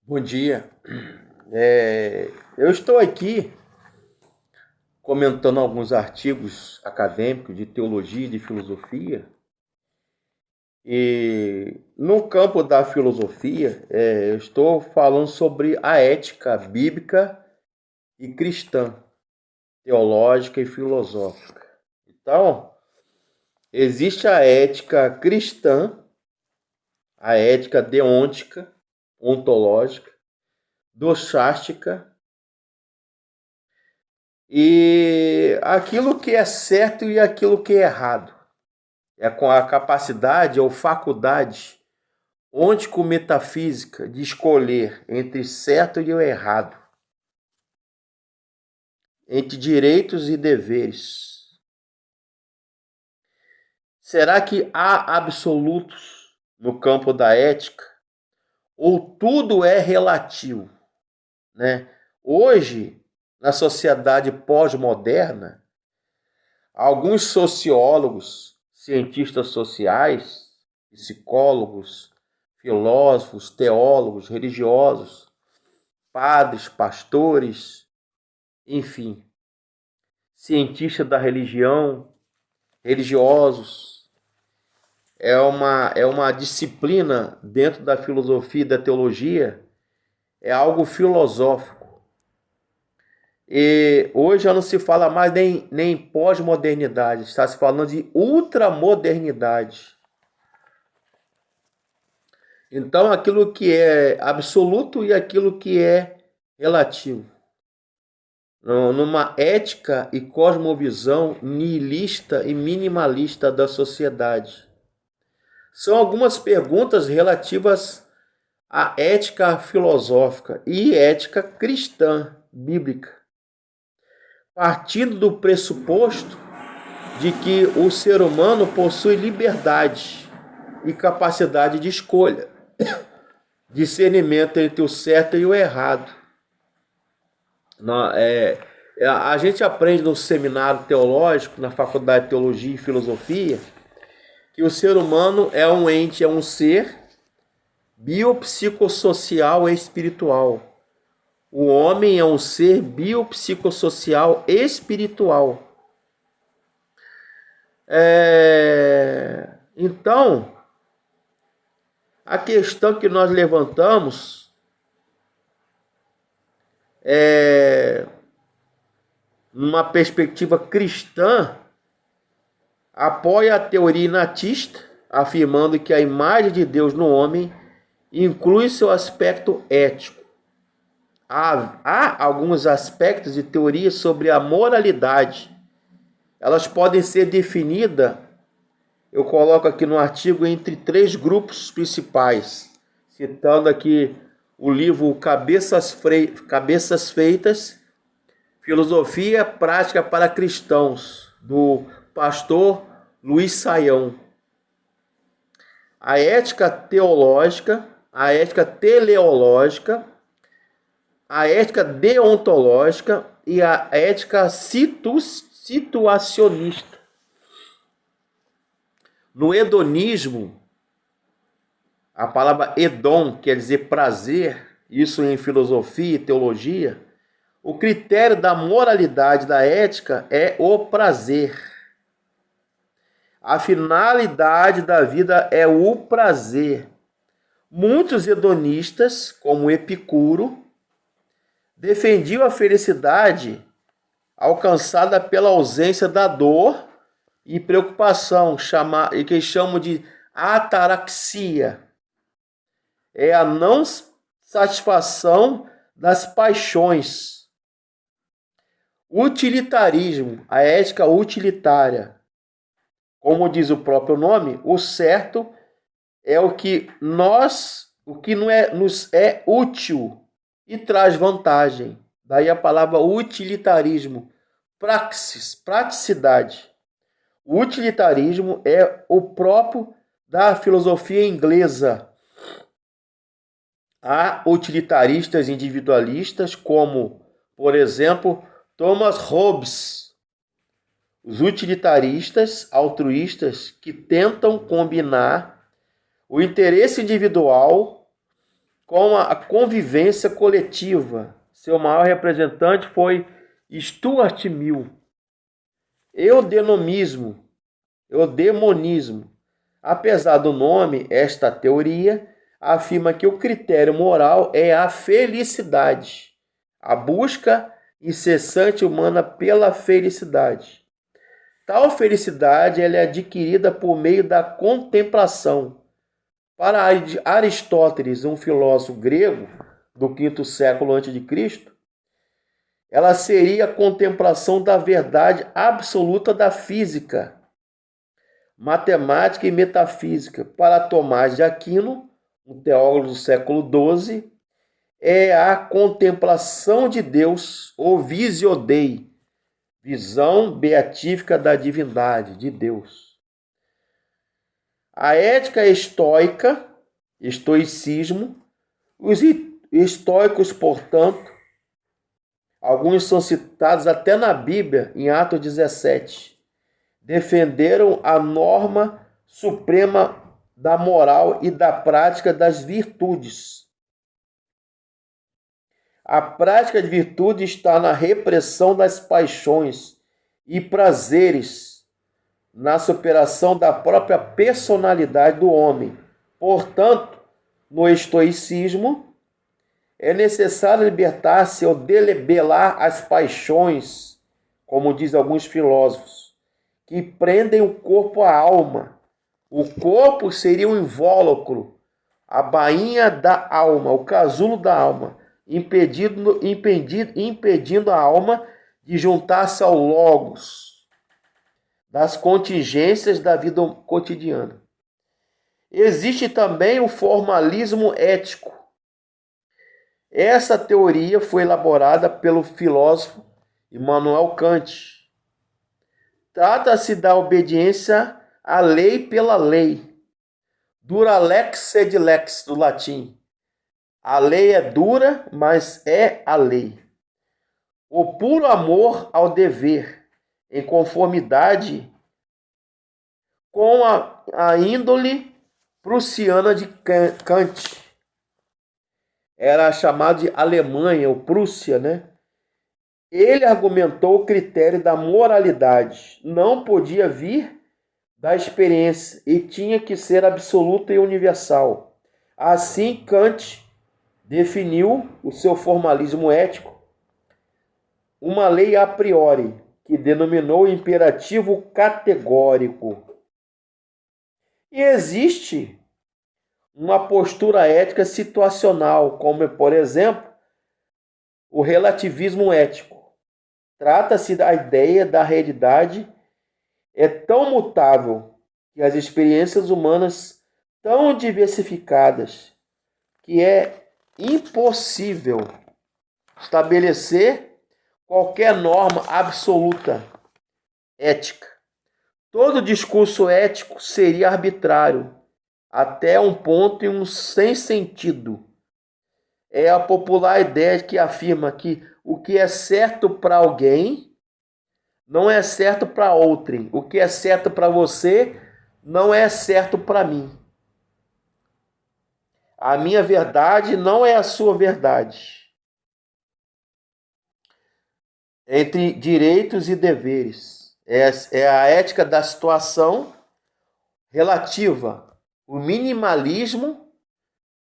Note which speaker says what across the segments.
Speaker 1: Bom dia. Eu estou aqui comentando alguns artigos acadêmicos de teologia e de filosofia. E no campo da filosofia, eu estou falando sobre a ética bíblica e cristã, teológica e filosófica. Então, existe a ética cristã, a ética deontica, ontológica, doxástica, e aquilo que é certo e aquilo que é errado. É com a capacidade ou faculdade ontico-metafísica de escolher entre certo e o errado, entre direitos e deveres. Será que há absolutos no campo da ética? Ou tudo é relativo, né? Hoje, na sociedade pós-moderna, alguns sociólogos, cientistas sociais, psicólogos, filósofos, teólogos, religiosos, padres, pastores, enfim, cientistas da religião, religiosos, é uma disciplina dentro da filosofia e da teologia, é algo filosófico. E hoje já não se fala mais nem pós-modernidade, está se falando de ultramodernidade. Então, aquilo que é absoluto e aquilo que é relativo. Numa ética e cosmovisão nihilista e minimalista da sociedade. São algumas perguntas relativas à ética filosófica e ética cristã, bíblica, partindo do pressuposto de que o ser humano possui liberdade e capacidade de escolha, discernimento entre o certo e o errado. A gente aprende no seminário teológico, na faculdade de teologia e filosofia, que o ser humano é um ente, é um ser biopsicossocial e espiritual. O homem é um ser biopsicossocial e espiritual. Então, a questão que nós levantamos numa perspectiva cristã, apoia a teoria inatista, afirmando que a imagem de Deus no homem inclui seu aspecto ético. Há alguns aspectos de teoria sobre a moralidade. Elas podem ser definidas, eu coloco aqui no artigo, entre três grupos principais, citando aqui o livro Cabeças Feitas, Filosofia Prática para Cristãos, do pastor Luiz Saião. A ética teológica, a ética teleológica, a ética deontológica e a ética situacionista. No hedonismo, a palavra hedon quer dizer prazer, isso em filosofia e teologia. O critério da moralidade da ética é o prazer. A finalidade da vida é o prazer. Muitos hedonistas, como Epicuro, defendiam a felicidade alcançada pela ausência da dor e preocupação, que chamam de ataraxia. É a não satisfação das paixões. Utilitarismo, a ética utilitária. Como diz o próprio nome, o certo é o que nos é útil e traz vantagem. Daí a palavra utilitarismo, praxis, praticidade. O utilitarismo é o próprio da filosofia inglesa. Há utilitaristas individualistas, como, por exemplo, Thomas Hobbes. Os utilitaristas altruístas que tentam combinar o interesse individual com a convivência coletiva. Seu maior representante foi Stuart Mill. Eudemonismo. Apesar do nome, esta teoria afirma que o critério moral é a felicidade, a busca incessante humana pela felicidade. Tal felicidade ela é adquirida por meio da contemplação. Para Aristóteles, um filósofo grego do quinto século a.C., ela seria a contemplação da verdade absoluta da física, matemática e metafísica. Para Tomás de Aquino, um teólogo do século XII, é a contemplação de Deus, ou visio Dei, visão beatífica da divindade, de Deus. A ética estoica, estoicismo, os estoicos, portanto, alguns são citados até na Bíblia, em Atos 17, defenderam a norma suprema da moral e da prática das virtudes. A prática de virtude está na repressão das paixões e prazeres, na superação da própria personalidade do homem. Portanto, no estoicismo, é necessário libertar-se ou delebelar as paixões, como dizem alguns filósofos, que prendem o corpo à alma. O corpo seria o invólucro, a bainha da alma, o casulo da alma, impedindo a alma de juntar-se ao logos das contingências da vida cotidiana. Existe também o formalismo ético. Essa teoria foi elaborada pelo filósofo Immanuel Kant. Trata-se da obediência à lei pela lei. Dura lex sed lex, do latim. A lei é dura, mas é a lei. O puro amor ao dever, em conformidade com a índole prussiana de Kant. Era chamado de Alemanha, ou Prússia, né? Ele argumentou o critério da moralidade. Não podia vir da experiência e tinha que ser absoluta e universal. Assim, Kant definiu o seu formalismo ético, uma lei a priori, que denominou imperativo categórico. E existe uma postura ética situacional, como, por exemplo, o relativismo ético. Trata-se da ideia da realidade é tão mutável que as experiências humanas tão diversificadas que é impossível estabelecer qualquer norma absoluta ética. Todo discurso ético seria arbitrário, até um ponto e um sem sentido. É a popular ideia que afirma que o que é certo para alguém não é certo para outrem. O que é certo para você não é certo para mim. A minha verdade não é a sua verdade. Entre direitos e deveres. É a ética da situação relativa, o minimalismo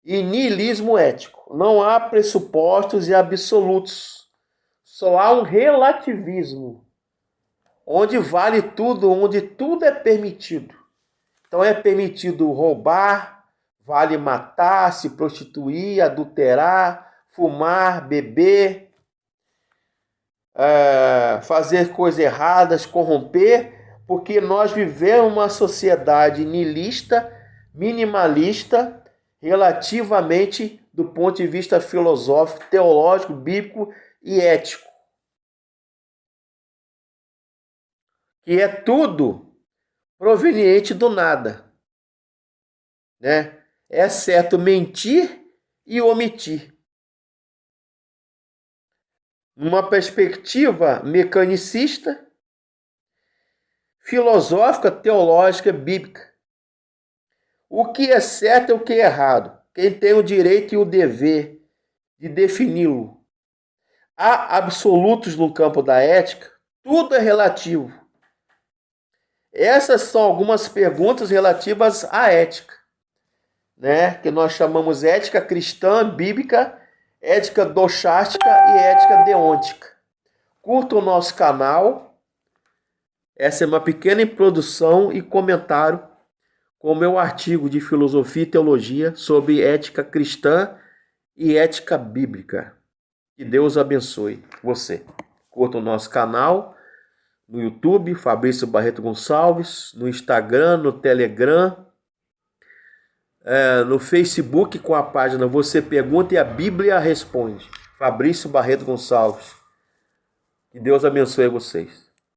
Speaker 1: e niilismo ético. Não há pressupostos e absolutos. Só há um relativismo, onde vale tudo, onde tudo é permitido. Então é permitido roubar, vale matar, se prostituir, adulterar, fumar, beber, fazer coisas erradas, corromper, porque nós vivemos uma sociedade niilista, minimalista, relativamente do ponto de vista filosófico, teológico, bíblico e ético. Que é tudo proveniente do nada, né? Exceto mentir e omitir. Numa perspectiva mecanicista, filosófica, teológica, bíblica. O que é certo e o que é errado. quem tem o direito e o dever de defini-lo. Há absolutos no campo da ética, tudo é relativo. Essas são algumas perguntas relativas à ética, né? Que nós chamamos ética cristã, bíblica, ética doxástica e ética deôntica. Curta o nosso canal. Essa é uma pequena introdução e comentário com o meu artigo de filosofia e teologia sobre ética cristã e ética bíblica. Que Deus abençoe você. Curta o nosso canal no YouTube, Fabrício Barreto Gonçalves, no Instagram, no Telegram, no Facebook com a página Você Pergunta e a Bíblia Responde. Fabrício Barreto Gonçalves. Que Deus abençoe vocês.